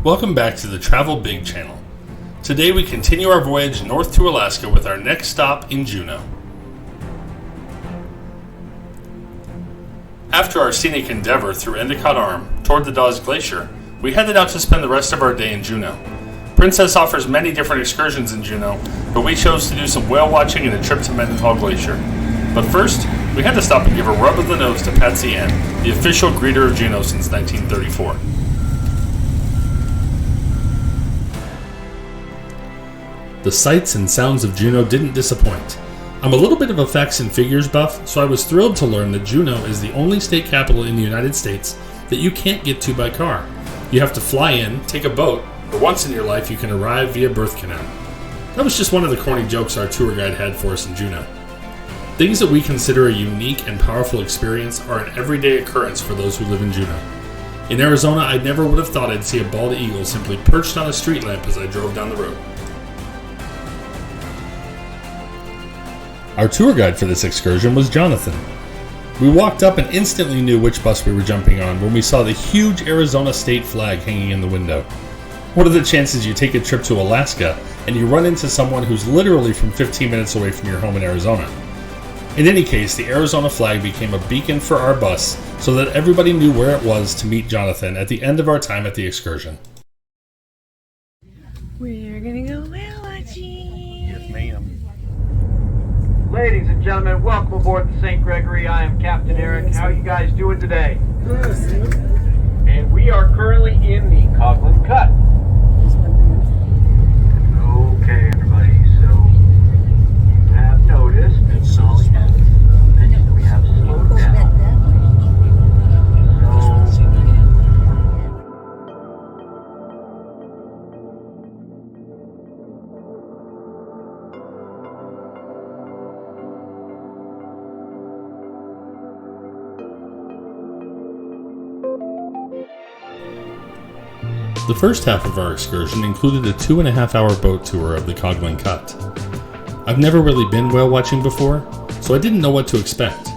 Welcome back to the Travel Big channel. Today we continue our voyage north to Alaska with our next stop in Juneau. After our scenic endeavor through Endicott Arm toward the Dawes Glacier, we headed out to spend the rest of our day in Juneau. Princess offers many different excursions in Juneau, but we chose to do some whale watching and a trip to Mendenhall Glacier. But first, we had to stop and give a rub of the nose to Patsy Ann, the official greeter of Juneau since 1934. The sights and sounds of Juneau didn't disappoint. I'm a little bit of a facts and figures buff, so I was thrilled to learn that Juneau is the only state capital in the United States that you can't get to by car. You have to fly in, take a boat, or once in your life you can arrive via birth canal. That was just one of the corny jokes our tour guide had for us in Juneau. Things that we consider a unique and powerful experience are an everyday occurrence for those who live in Juneau. In Arizona, I never would have thought I'd see a bald eagle simply perched on a street lamp as I drove down the road. Our tour guide for this excursion was Jonathan. We walked up and instantly knew which bus we were jumping on when we saw the huge Arizona state flag hanging in the window. What are the chances you take a trip to Alaska and you run into someone who's literally from 15 minutes away from your home in Arizona? In any case, the Arizona flag became a beacon for our bus so that everybody knew where it was to meet Jonathan at the end of our time at the excursion. We're gonna go whale watching. Yes, ma'am. Ladies and gentlemen, welcome aboard the St. Gregory. I am Captain Eric. How are you guys doing today? Good. And we are currently in the Coghlan Cut. Okay, everybody, so you have noticed that Sonny has mentioned that we have slowed down. The first half of our excursion included a 2.5-hour boat tour of the Coghlan Cut. I've never really been whale watching before, so I didn't know what to expect.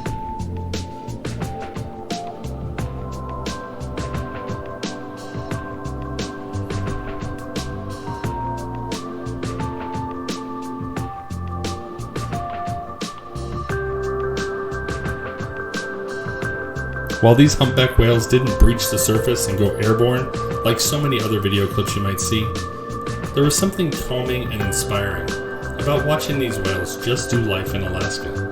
While these humpback whales didn't breach the surface and go airborne, like so many other video clips you might see, there was something calming and inspiring about watching these whales just do life in Alaska.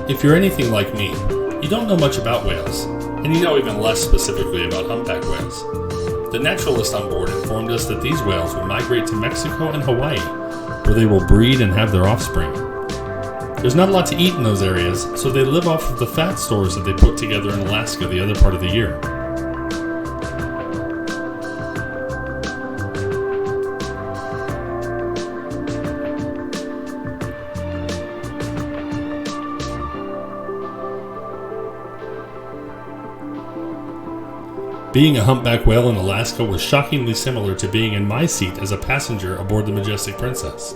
If you're anything like me, you don't know much about whales, and you know even less specifically about humpback whales. The naturalist on board informed us that these whales will migrate to Mexico and Hawaii, where they will breed and have their offspring. There's not a lot to eat in those areas, so they live off of the fat stores that they put together in Alaska the other part of the year. Being a humpback whale in Alaska was shockingly similar to being in my seat as a passenger aboard the Majestic Princess.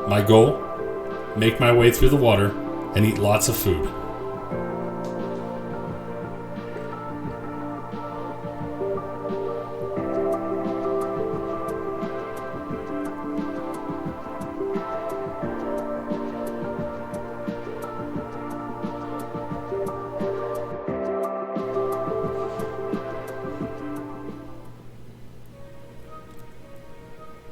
My goal? Make my way through the water and eat lots of food.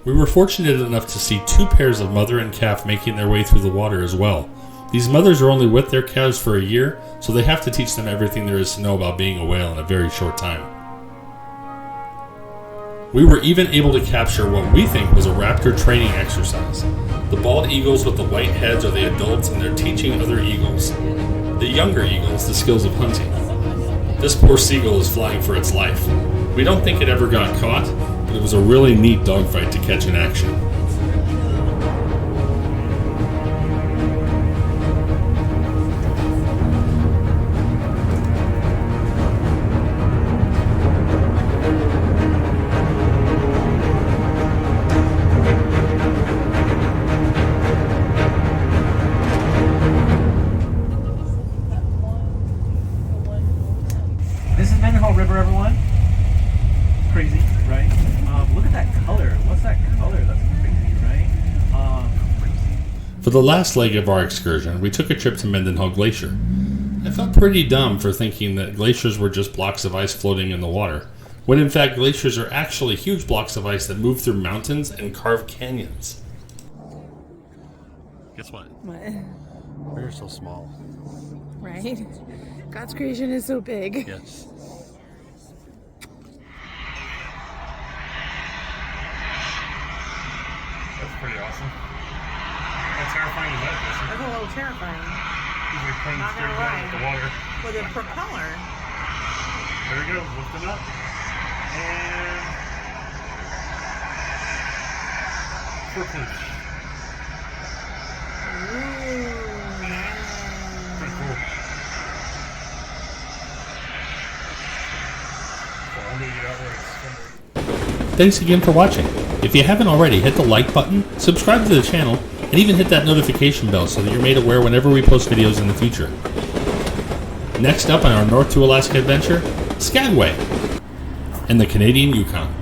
We were fortunate enough to see 2 pairs of mother and calf making their way through the water as well. These mothers are only with their calves for a year, so they have to teach them everything there is to know about being a whale in a very short time. We were even able to capture what we think was a raptor training exercise. The bald eagles with the white heads are the adults, and they're teaching other eagles, the younger eagles, the skills of hunting. This poor seagull is flying for its life. We don't think it ever got caught, but it was a really neat dogfight to catch in action. For the last leg of our excursion, we took a trip to Mendenhall Glacier. I felt pretty dumb for thinking that glaciers were just blocks of ice floating in the water, when in fact glaciers are actually huge blocks of ice that move through mountains and carve canyons. Guess what? What? We're so small. Right? God's creation is so big. Yes. That's pretty awesome. How terrifying is that? That's a little terrifying. He's like coming Not straight gonna down lie. with the water. With a propeller. There we go, lifting up. And triple. Ooh, nice. Pretty cool. So I'm gonna get out there and spin it. Thanks again for watching. If you haven't already, hit the like button, subscribe to the channel, and even hit that notification bell so that you're made aware whenever we post videos in the future. Next up on our North to Alaska adventure, Skagway and the Canadian Yukon.